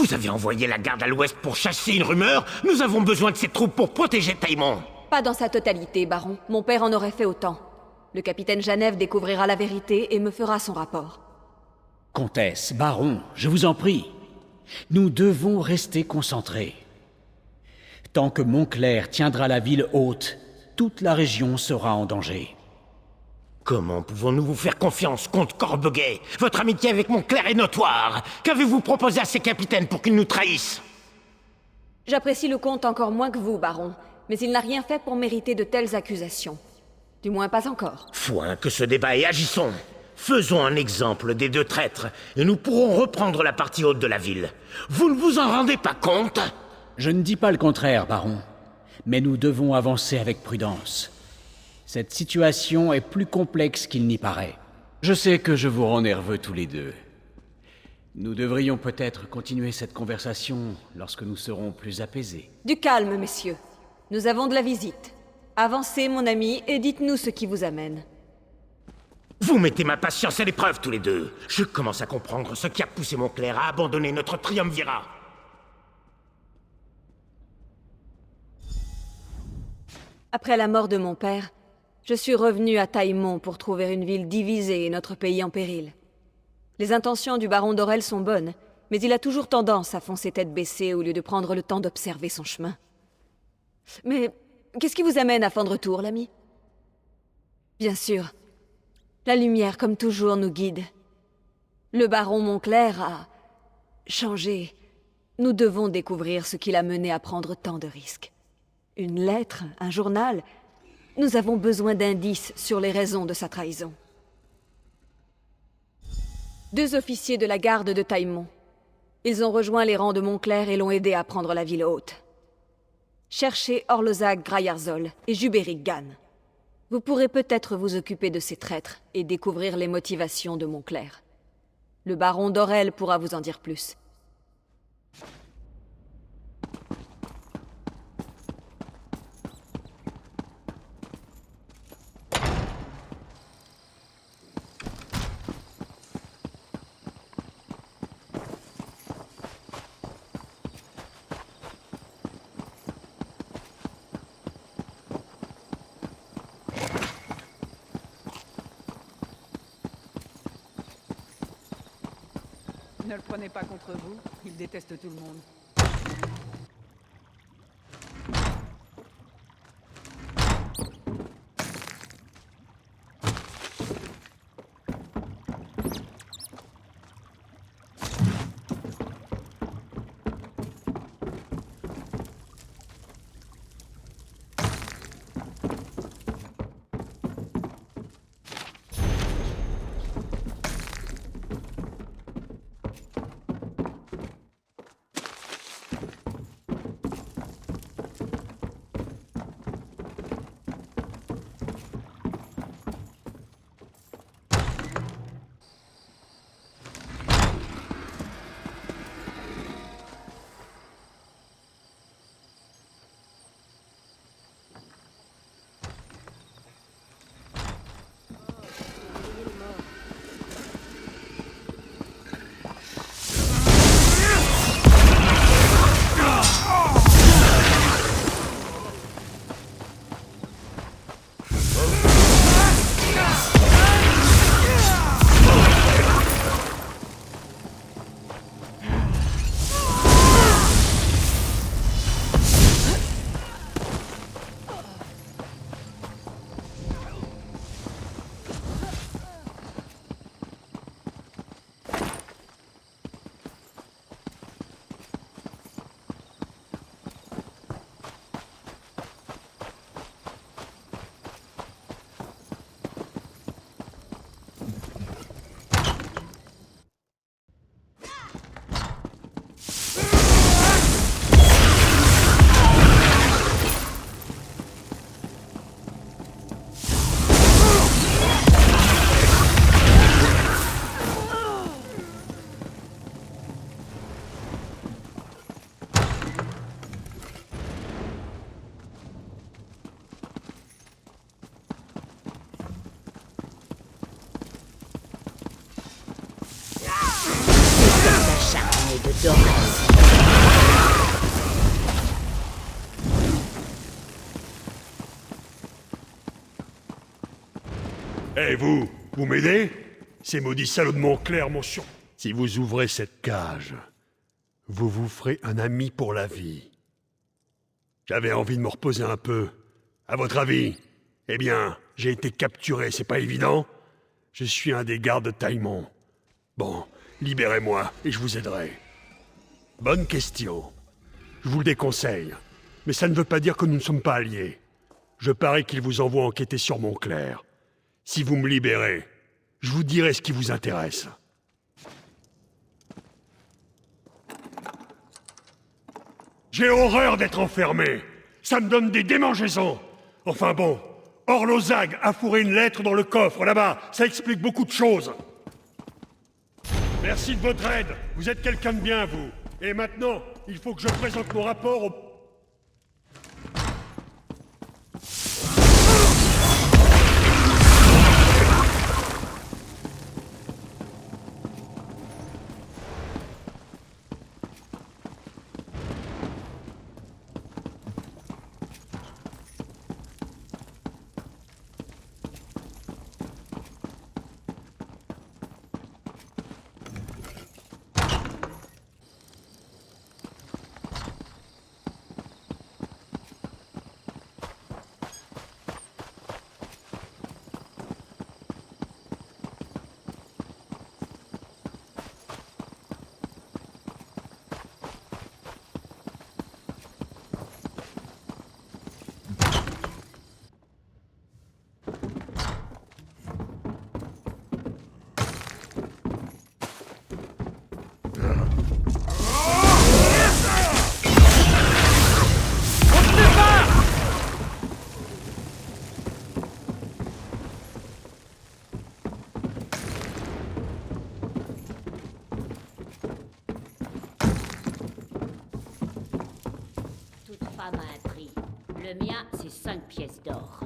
Vous avez envoyé la garde à l'ouest pour chasser une rumeur. Nous avons besoin de ces troupes pour protéger Taïmon. Pas dans sa totalité, baron. Mon père en aurait fait autant. Le capitaine Janève découvrira la vérité et me fera son rapport. Comtesse, baron, je vous en prie. Nous devons rester concentrés. Tant que Montclair tiendra la ville haute, toute la région sera en danger. Comment pouvons-nous vous faire confiance, comte Corbeguet? Votre amitié avec Montclair est notoire. Qu'avez-vous proposé à ces capitaines pour qu'ils nous trahissent? J'apprécie le comte encore moins que vous, baron, mais il n'a rien fait pour mériter de telles accusations. Du moins pas encore. Foin que ce débat et agissons. Faisons un exemple des deux traîtres, et nous pourrons reprendre la partie haute de la ville. Vous ne vous en rendez pas compte? Je ne dis pas le contraire, baron. Mais nous devons avancer avec prudence. Cette situation est plus complexe qu'il n'y paraît. Je sais que je vous rends nerveux tous les deux. Nous devrions peut-être continuer cette conversation lorsque nous serons plus apaisés. Du calme, messieurs. Nous avons de la visite. Avancez, mon ami, et dites-nous ce qui vous amène. Vous mettez ma patience à l'épreuve tous les deux. Je commence à comprendre ce qui a poussé Montclair à abandonner notre triumvirat. Après la mort de mon père, je suis revenu à Taïmon pour trouver une ville divisée et notre pays en péril. Les intentions du baron d'Aurel sont bonnes, mais il a toujours tendance à foncer tête baissée au lieu de prendre le temps d'observer son chemin. Mais qu'est-ce qui vous amène à Fandretour, l'ami? Bien sûr, la lumière, comme toujours, nous guide. Le baron Montclair a changé. Nous devons découvrir ce qui l'a mené à prendre tant de risques. Une lettre, un journal. Nous avons besoin d'indices sur les raisons de sa trahison. 2 officiers de la garde de Taïmon. Ils ont rejoint les rangs de Montclair et l'ont aidé à prendre la ville haute. Cherchez Orlozag Grayarzol et Jubéric Gan. Vous pourrez peut-être vous occuper de ces traîtres et découvrir les motivations de Montclair. Le baron d'Aurel pourra vous en dire plus. Ne le prenez pas contre vous, il déteste tout le monde. de Doran. Eh vous m'aidez? Ces maudits salauds de Montclair m'ont sur... Si vous ouvrez cette cage, vous vous ferez un ami pour la vie. J'avais envie de me reposer un peu. À votre avis? Eh bien, j'ai été capturé, c'est pas évident? Je suis un des gardes de Taïmon. Bon, libérez-moi et je vous aiderai. Bonne question. Je vous le déconseille. Mais ça ne veut pas dire que nous ne sommes pas alliés. Je parie qu'il vous envoie enquêter sur Montclair. Si vous me libérez, je vous dirai ce qui vous intéresse. J'ai horreur d'être enfermé. Ça me donne des démangeaisons. Enfin bon, Orlozag a fourré une lettre dans le coffre, là-bas. Ça explique beaucoup de choses. Merci de votre aide. Vous êtes quelqu'un de bien, vous. Et maintenant, il faut que je présente mon rapport au... Femme a un prix. Le mien, c'est 5 pièces d'or.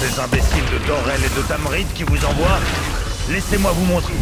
Ces imbéciles de Dorel et de Tamrid qui vous envoient? Laissez-moi vous montrer.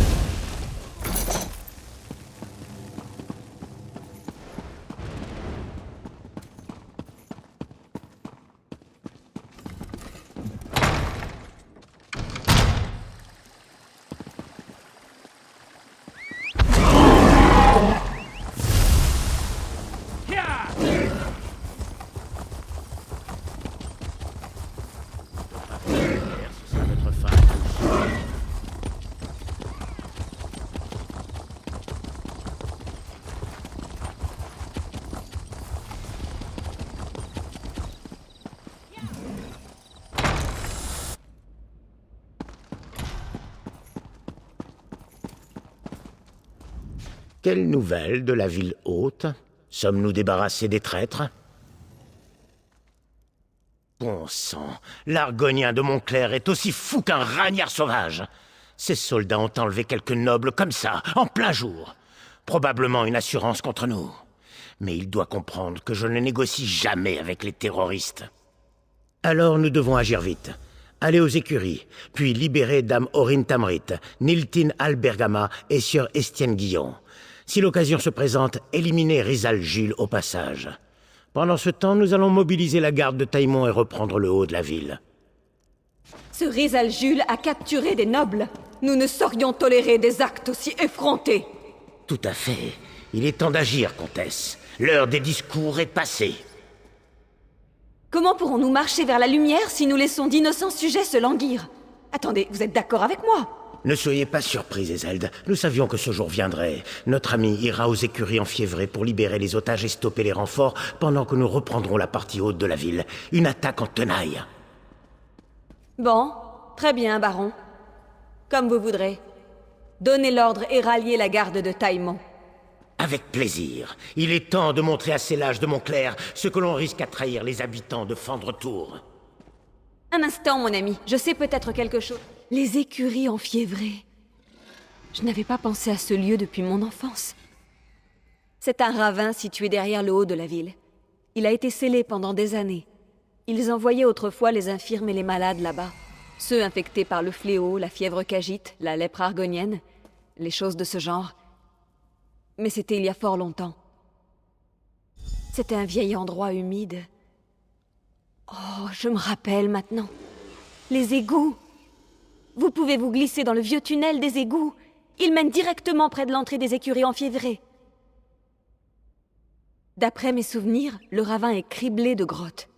Quelle nouvelle de la ville haute? Sommes-nous débarrassés des traîtres? Bon sang, l'Argonien de Montclair est aussi fou qu'un ragnard sauvage. Ces soldats ont enlevé quelques nobles comme ça, en plein jour. Probablement une assurance contre nous. Mais il doit comprendre que je ne négocie jamais avec les terroristes. Alors nous devons agir vite. Aller aux écuries, puis libérer Dame Orin Tamrit, Niltin Albergama et Sieur Estienne Guillon. Si l'occasion se présente, éliminer Rizal Jules au passage. Pendant ce temps, nous allons mobiliser la garde de Taïmon et reprendre le haut de la ville. Ce Rizal Jules a capturé des nobles. Nous ne saurions tolérer des actes aussi effrontés. Tout à fait. Il est temps d'agir, comtesse. L'heure des discours est passée. Comment pourrons-nous marcher vers la lumière si nous laissons d'innocents sujets se languir? Attendez, vous êtes d'accord avec moi? Ne soyez pas surpris, Ezeld. Nous savions que ce jour viendrait. Notre ami ira aux écuries enfiévrées pour libérer les otages et stopper les renforts pendant que nous reprendrons la partie haute de la ville. Une attaque en tenaille. Bon, très bien, baron. Comme vous voudrez. Donnez l'ordre et ralliez la garde de Taïmon. Avec plaisir. Il est temps de montrer à ces lâches de Montclair ce que l'on risque à trahir les habitants de Fandretour. Un instant, mon ami. Je sais peut-être quelque chose. Les écuries enfiévrées. Je n'avais pas pensé à ce lieu depuis mon enfance. C'est un ravin situé derrière le haut de la ville. Il a été scellé pendant des années. Ils envoyaient autrefois les infirmes et les malades là-bas. Ceux infectés par le fléau, la fièvre cagite, la lèpre argonienne, les choses de ce genre. Mais c'était il y a fort longtemps. C'était un vieil endroit humide. Oh, je me rappelle maintenant. Les égouts. Vous pouvez vous glisser dans le vieux tunnel des égouts. Il mène directement près de l'entrée des écuries enfiévrées. D'après mes souvenirs, le ravin est criblé de grottes.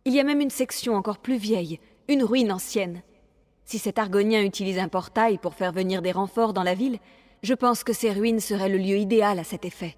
Il y a même une section encore plus vieille, une ruine ancienne. Si cet Argonien utilise un portail pour faire venir des renforts dans la ville, je pense que ces ruines seraient le lieu idéal à cet effet.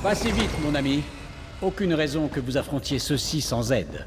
Pas si vite, mon ami. Aucune raison que vous affrontiez ceci sans aide.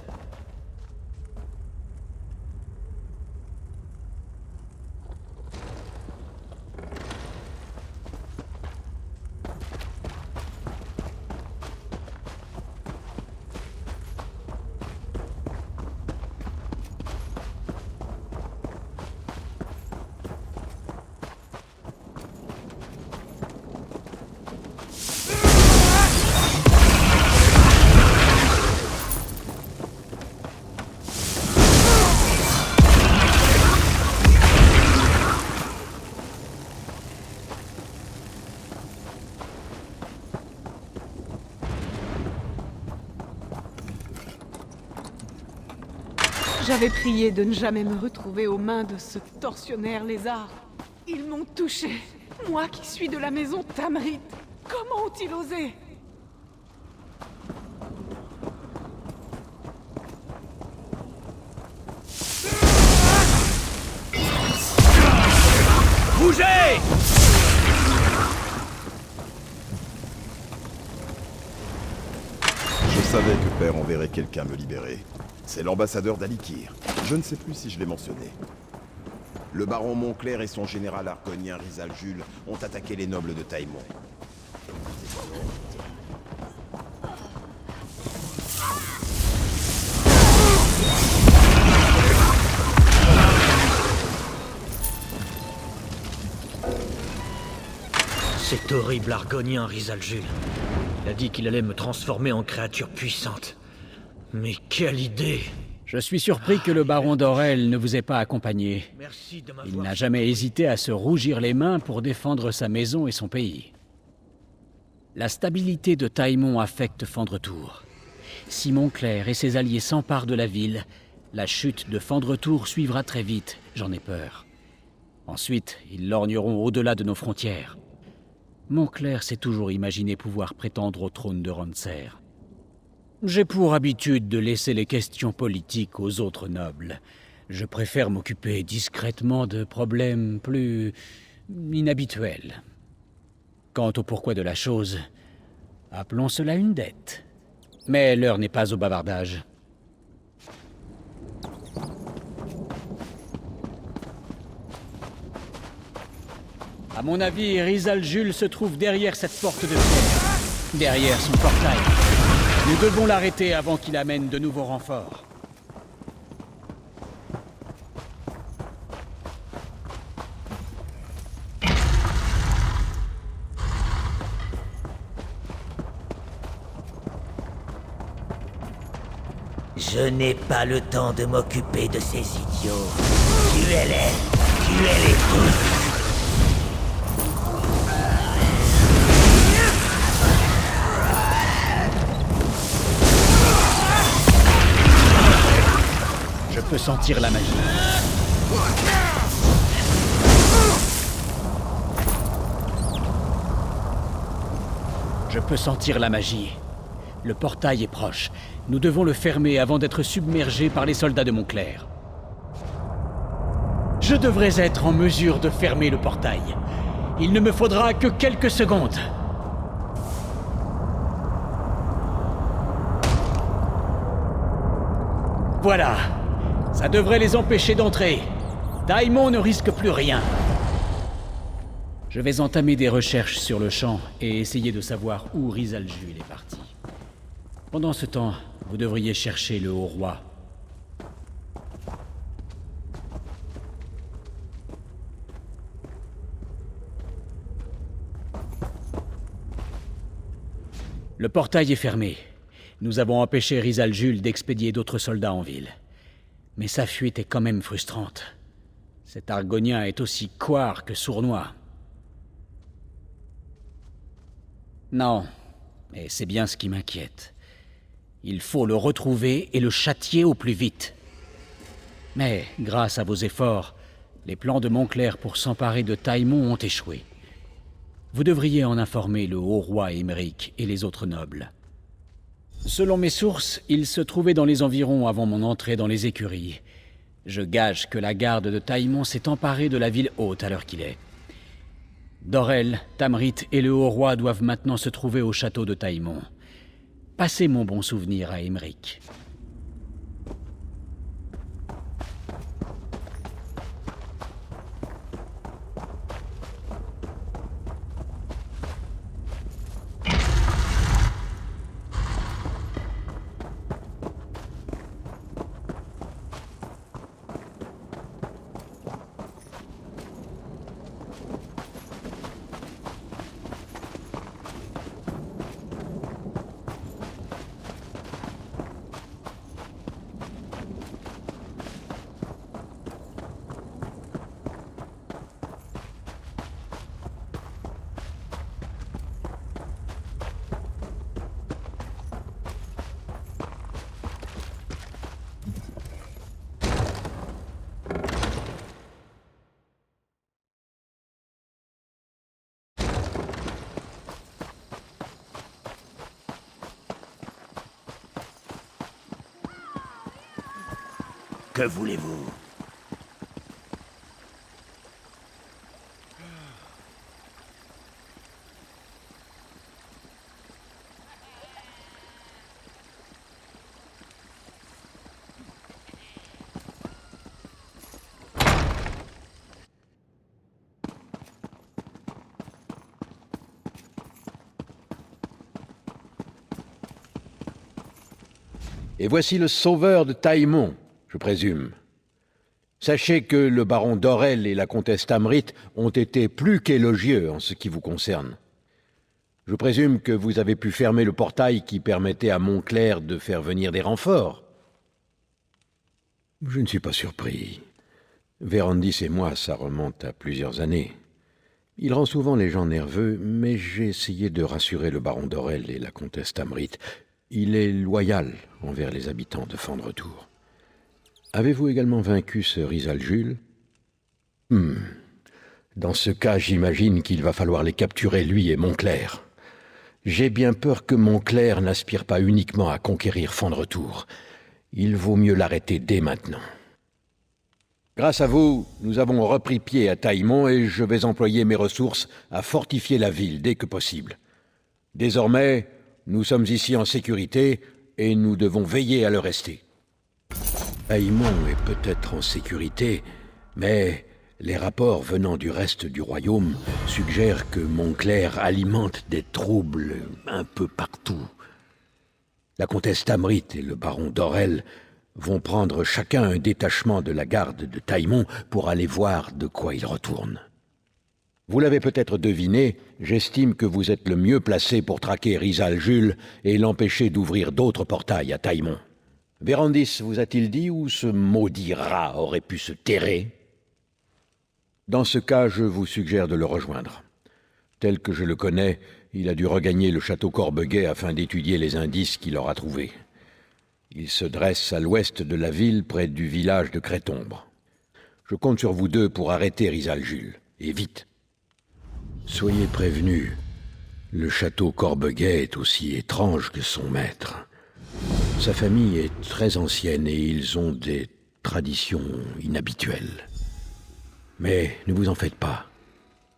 J'avais prié de ne jamais me retrouver aux mains de ce tortionnaire lézard. Ils m'ont touché. Moi qui suis de la maison Tamrit. Comment ont-ils osé? Bougez! Je savais que Père enverrait quelqu'un me libérer. C'est l'ambassadeur d'Alikir. Je ne sais plus si je l'ai mentionné. Le baron Montclair et son général argonien Rizal Jules ont attaqué les nobles de Taïmon. Cet horrible argonien Rizal Jules. a dit qu'il allait me transformer en créature puissante. Mais quelle idée! Je suis surpris que le baron Dorel ne vous ait pas accompagné. Merci de Il m'avoir... n'a jamais hésité à se rougir les mains pour défendre sa maison et son pays. La stabilité de Taïmon affecte Fandretour. Si Montclair et ses alliés s'emparent de la ville, la chute de Fandretour suivra très vite, j'en ai peur. Ensuite, ils lorgneront au-delà de nos frontières. Montclair s'est toujours imaginé pouvoir prétendre au trône de Randser. J'ai pour habitude de laisser les questions politiques aux autres nobles. Je préfère m'occuper discrètement de problèmes plus inhabituels. Quant au pourquoi de la chose, appelons cela une dette. Mais l'heure n'est pas au bavardage. À mon avis, Rizal Jules se trouve derrière cette porte de pierre, derrière son portail. Nous devons l'arrêter avant qu'il amène de nouveaux renforts. Je n'ai pas le temps de m'occuper de ces idiots. Tuez-les! Tuez-les tous! Je peux sentir la magie. Je peux sentir la magie. Le portail est proche. Nous devons le fermer avant d'être submergés par les soldats de Montclair. Je devrais être en mesure de fermer le portail. Il ne me faudra que quelques secondes. Voilà. Ça devrait les empêcher d'entrer. Taïmon ne risque plus rien. Je vais entamer des recherches sur le champ et essayer de savoir où Rizal Jules est parti. Pendant ce temps, vous devriez chercher le Haut-Roi. Le portail est fermé. Nous avons empêché Rizal Jules d'expédier d'autres soldats en ville. Mais sa fuite est quand même frustrante. Cet Argonien est aussi couard que sournois. Non, mais c'est bien ce qui m'inquiète. Il faut le retrouver et le châtier au plus vite. Mais, grâce à vos efforts, les plans de Montclair pour s'emparer de Taïmon ont échoué. Vous devriez en informer le Haut-Roi Émeric et les autres nobles. Selon mes sources, il se trouvait dans les environs avant mon entrée dans les écuries. Je gage que la garde de Taïmon s'est emparée de la ville haute à l'heure qu'il est. Dorel, Tamrit et le Haut-Roi doivent maintenant se trouver au château de Taïmon. Passez mon bon souvenir à Émeric. Que voulez-vous? Et voici le sauveur de Taïmon, je présume. Sachez que le baron Dorel et la comtesse Tamrit ont été plus qu'élogieux en ce qui vous concerne. Je présume que vous avez pu fermer le portail qui permettait à Montclair de faire venir des renforts. Je ne suis pas surpris. Vérandis et moi, ça remonte à plusieurs années. Il rend souvent les gens nerveux, mais j'ai essayé de rassurer le baron Dorel et la comtesse Tamrit. Il est loyal envers les habitants de Fandretour. Avez-vous également vaincu ce Rizal Jules? Dans ce cas, j'imagine qu'il va falloir les capturer, lui et Montclair. J'ai bien peur que Montclair n'aspire pas uniquement à conquérir Fandretour. Il vaut mieux l'arrêter dès maintenant. Grâce à vous, nous avons repris pied à Taillemont et je vais employer mes ressources à fortifier la ville dès que possible. Désormais, nous sommes ici en sécurité et nous devons veiller à le rester. Taillemont est peut-être en sécurité, mais les rapports venant du reste du royaume suggèrent que Montclair alimente des troubles un peu partout. La comtesse Tamrit et le baron Dorel vont prendre chacun un détachement de la garde de Taillemont pour aller voir de quoi il retourne. Vous l'avez peut-être deviné, j'estime que vous êtes le mieux placé pour traquer Rizal Jules et l'empêcher d'ouvrir d'autres portails à Taillemont. Vérandis vous a-t-il dit où ce maudit rat aurait pu se terrer? Dans ce cas, je vous suggère de le rejoindre. Tel que je le connais, il a dû regagner le château Corbeguet afin d'étudier les indices qu'il aura trouvés. Il se dresse à l'ouest de la ville, près du village de Crétombre. Je compte sur vous deux pour arrêter Rizal Jules, et vite. Soyez prévenus, le château Corbeguet est aussi étrange que son maître. Sa famille est très ancienne et ils ont des traditions inhabituelles. Mais ne vous en faites pas.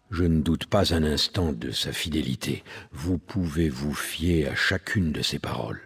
Je ne doute pas un instant de sa fidélité. Vous pouvez vous fier à chacune de ses paroles.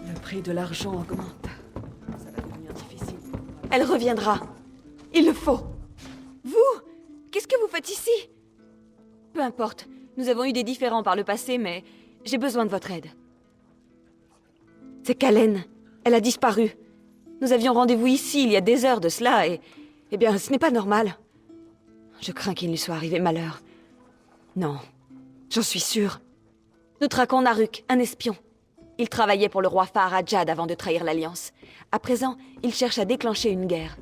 Le prix de l'argent augmente. Ça va devenir difficile. Elle reviendra. Il le faut. Vous? Qu'est-ce que vous faites ici? Peu importe. Nous avons eu des différends par le passé, mais j'ai besoin de votre aide. C'est Kallen. Elle a disparu. Nous avions rendez-vous ici il y a des heures de cela et... Eh bien, ce n'est pas normal. Je crains qu'il lui soit arrivé malheur. Non. J'en suis sûre. Nous traquons Naruk, un espion. Il travaillait pour le roi Faharajad avant de trahir l'Alliance. À présent, il cherche à déclencher une guerre.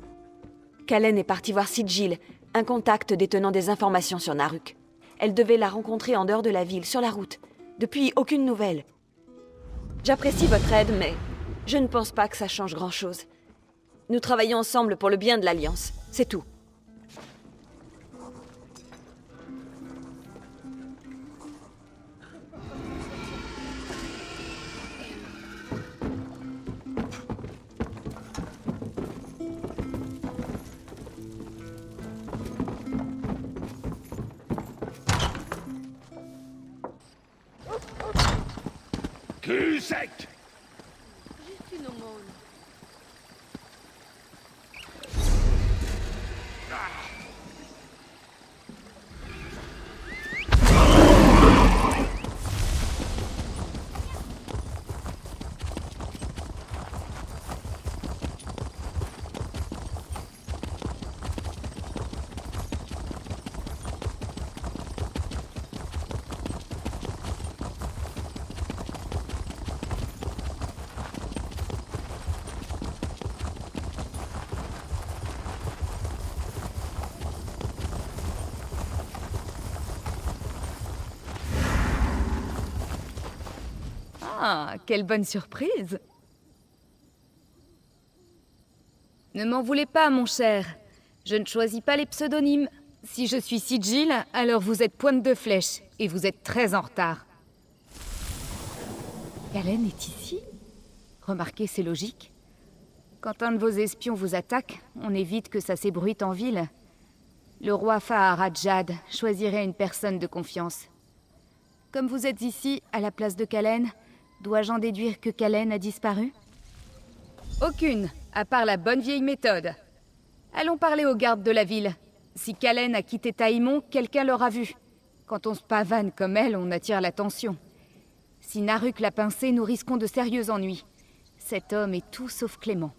Kallen est partie voir Sigil, un contact détenant des informations sur Naruk. Elle devait la rencontrer en dehors de la ville, sur la route. Depuis, aucune nouvelle. J'apprécie votre aide, mais je ne pense pas que ça change grand-chose. Nous travaillons ensemble pour le bien de l'Alliance, c'est tout. Cul sec! Juste une aumône. Ah, quelle bonne surprise! Ne m'en voulez pas, mon cher. Je ne choisis pas les pseudonymes. Si je suis Sigil, alors vous êtes Pointe de Flèche, et vous êtes très en retard. Kalen est ici? Remarquez, c'est logique. Quand un de vos espions vous attaque, on évite que ça s'ébruite en ville. Le roi Faharad choisirait une personne de confiance. Comme vous êtes ici, à la place de Kalen, dois-je en déduire que Kalen a disparu? Aucune, à part la bonne vieille méthode. Allons parler aux gardes de la ville. Si Kalen a quitté Taïmon, quelqu'un l'aura vu. Quand on se pavane comme elle, on attire l'attention. Si Naruk l'a pincé, nous risquons de sérieux ennuis. Cet homme est tout sauf clément.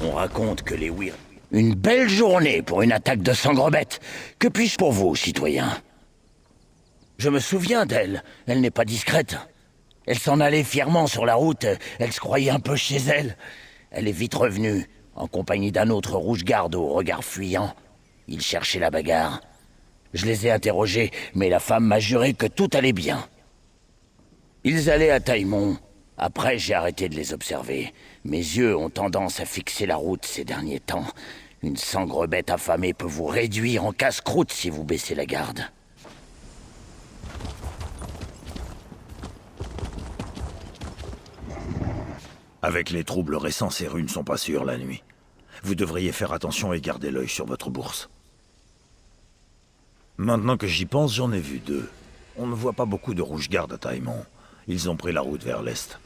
On raconte que les Wyrm... Une belle journée pour une attaque de sangrebête. Que puis-je pour vous, citoyens? Je me souviens d'elle. Elle n'est pas discrète. Elle s'en allait fièrement sur la route. Elle se croyait un peu chez elle. Elle est vite revenue, en compagnie d'un autre rouge-garde au regard fuyant. Il cherchait la bagarre. Je les ai interrogés, mais la femme m'a juré que tout allait bien. Ils allaient à Taïmon. Après, j'ai arrêté de les observer. Mes yeux ont tendance à fixer la route ces derniers temps. Une sangrebête affamée peut vous réduire en casse-croûte si vous baissez la garde. Avec les troubles récents, ces rues ne sont pas sûres la nuit. Vous devriez faire attention et garder l'œil sur votre bourse. Maintenant que j'y pense, j'en ai vu 2. On ne voit pas beaucoup de rouge-garde à Taïmon. Ils ont pris la route vers l'est.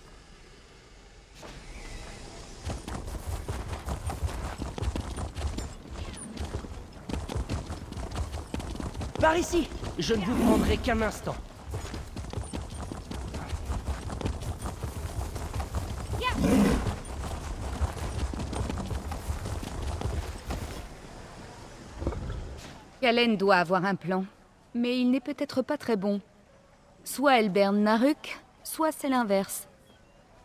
Par ici! Je ne vous prendrai qu'un instant. Kalen doit avoir un plan, mais il n'est peut-être pas très bon. Soit elle berne Naruk, soit c'est l'inverse.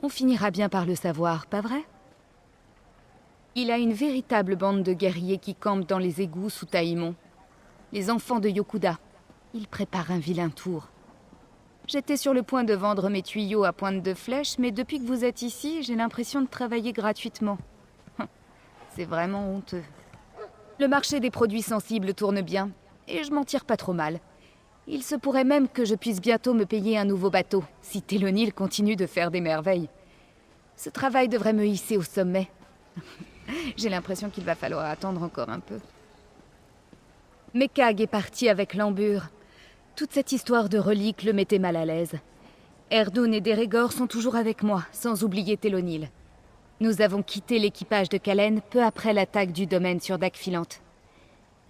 On finira bien par le savoir, pas vrai? Il a une véritable bande de guerriers qui campent dans les égouts sous Taïmon. Les enfants de Yokuda. Il prépare un vilain tour. J'étais sur le point de vendre mes tuyaux à Pointe de Flèche, mais depuis que vous êtes ici, j'ai l'impression de travailler gratuitement. C'est vraiment honteux. Le marché des produits sensibles tourne bien, et je m'en tire pas trop mal. Il se pourrait même que je puisse bientôt me payer un nouveau bateau, si Télonil continue de faire des merveilles. Ce travail devrait me hisser au sommet. J'ai l'impression qu'il va falloir attendre encore un peu. Mekag est parti avec Lambur. Toute cette histoire de reliques le mettait mal à l'aise. Erdoun et Derégor sont toujours avec moi, sans oublier Télonil. Nous avons quitté l'équipage de Kalen peu après l'attaque du domaine sur Dagfilante.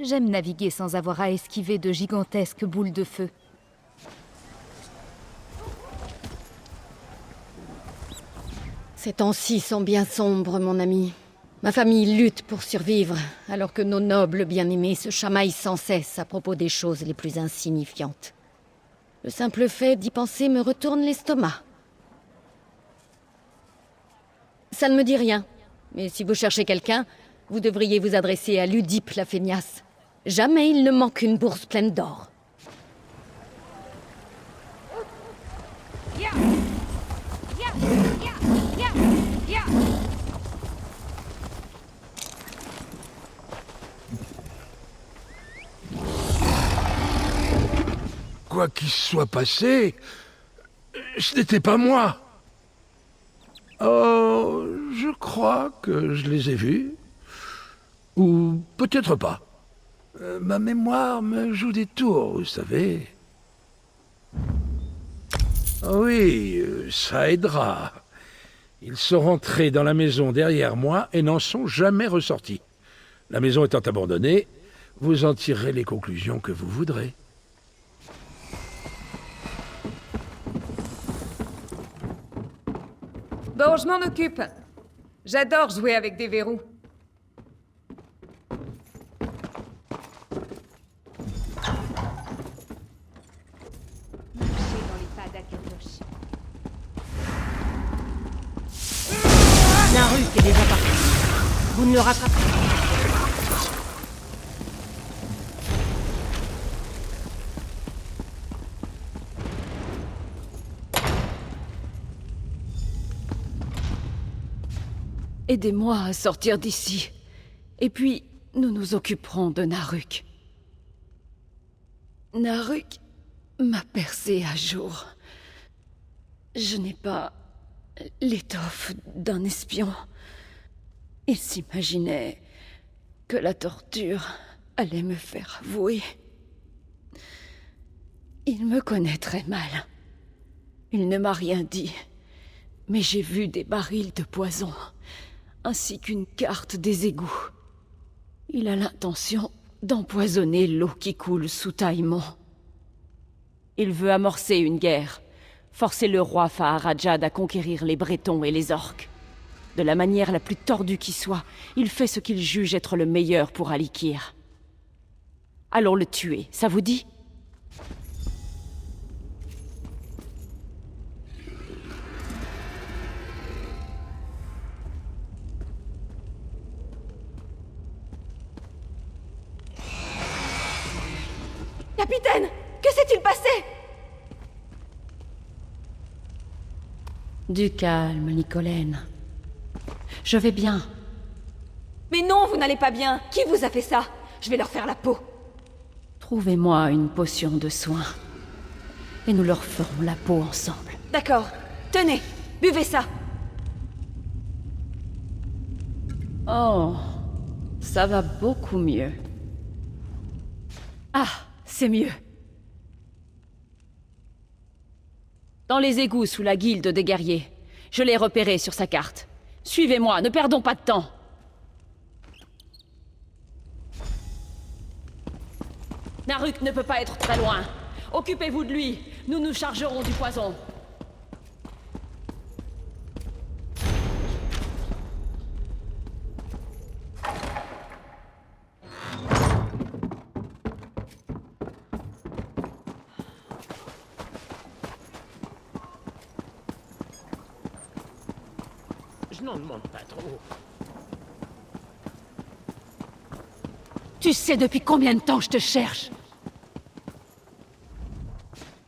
J'aime naviguer sans avoir à esquiver de gigantesques boules de feu. Ces temps-ci sont bien sombres, mon ami. Ma famille lutte pour survivre, alors que nos nobles bien-aimés se chamaillent sans cesse à propos des choses les plus insignifiantes. Le simple fait d'y penser me retourne l'estomac. Ça ne me dit rien, mais si vous cherchez quelqu'un, vous devriez vous adresser à Ludipe la feignasse. Jamais il ne manque une bourse pleine d'or. Quoi qu'il se soit passé, ce n'était pas moi. Oh, je crois que je les ai vus. Ou peut-être pas. Ma mémoire me joue des tours, vous savez. Oui, ça aidera. Ils sont rentrés dans la maison derrière moi et n'en sont jamais ressortis. La maison étant abandonnée, vous en tirerez les conclusions que vous voudrez. Bon, je m'en occupe. J'adore jouer avec des verrous. Marchez dans les pas d'Akatosh. Naruk est déjà parti. Vous ne le rattrapez pas. Aidez-moi à sortir d'ici. Et puis, nous nous occuperons de Naruk. Naruk m'a percé à jour. Je n'ai pas l'étoffe d'un espion. Il s'imaginait que la torture allait me faire avouer. Il me connaît très mal. Il ne m'a rien dit, mais j'ai vu des barils de poison, ainsi qu'une carte des égouts. Il a l'intention d'empoisonner l'eau qui coule sous Taïmon. Il veut amorcer une guerre, forcer le roi Faharajad à conquérir les Bretons et les Orques. De la manière la plus tordue qui soit, il fait ce qu'il juge être le meilleur pour Alikir. Allons le tuer, ça vous dit ? Capitaine, que s'est-il passé? Du calme, Nicolaine. Je vais bien. Mais non, vous n'allez pas bien. Qui vous a fait ça? Je vais leur faire la peau. Trouvez-moi une potion de soin. Et nous leur ferons la peau ensemble. D'accord. Tenez, buvez ça. Oh, ça va beaucoup mieux. Ah, c'est mieux. Dans les égouts sous la guilde des guerriers. Je l'ai repéré sur sa carte. Suivez-moi, ne perdons pas de temps. Naruk ne peut pas être très loin. Occupez-vous de lui. Nous nous chargerons du poison. Je n'en demande pas trop. Tu sais depuis combien de temps je te cherche?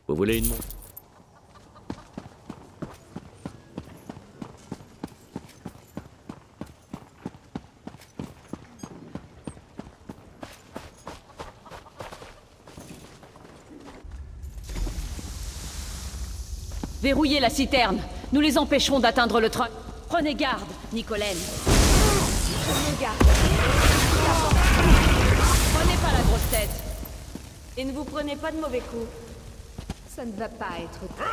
Vous voulez une montre? Verrouillez la citerne. Nous les empêcherons d'atteindre le train. Prenez garde, Nicolaine. Prenez garde. Prenez pas la grosse tête. Et ne vous prenez pas de mauvais coups. Ça ne va pas être très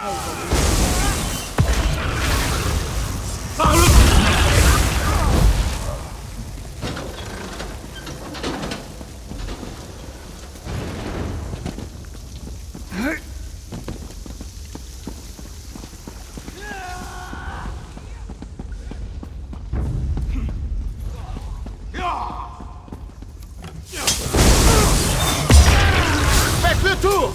Faites le tour!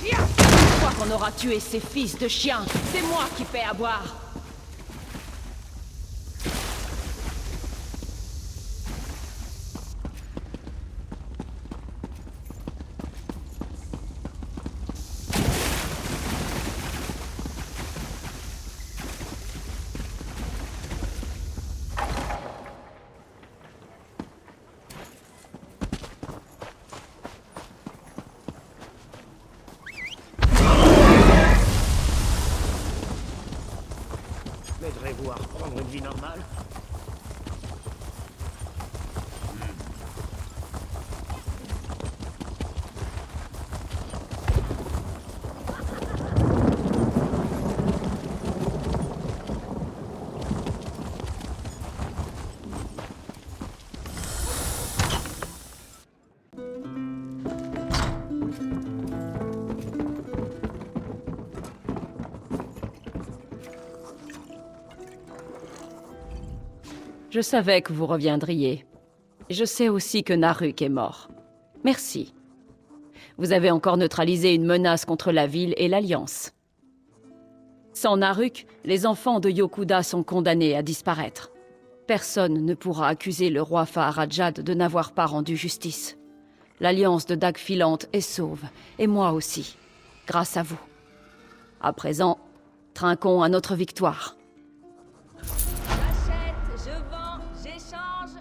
Une fois qu'on aura tué ces fils de chiens, c'est moi qui paie à boire. pouvoir reprendre une vie normale. Je savais que vous reviendriez. Je sais aussi que Naruk est mort. Merci. Vous avez encore neutralisé une menace contre la ville et l'Alliance. Sans Naruk, les enfants de Yokuda sont condamnés à disparaître. Personne ne pourra accuser le roi Faharajad de n'avoir pas rendu justice. L'Alliance de Dagfilante est sauve, et moi aussi, grâce à vous. À présent, trinquons à notre victoire. Je vends, j'échange.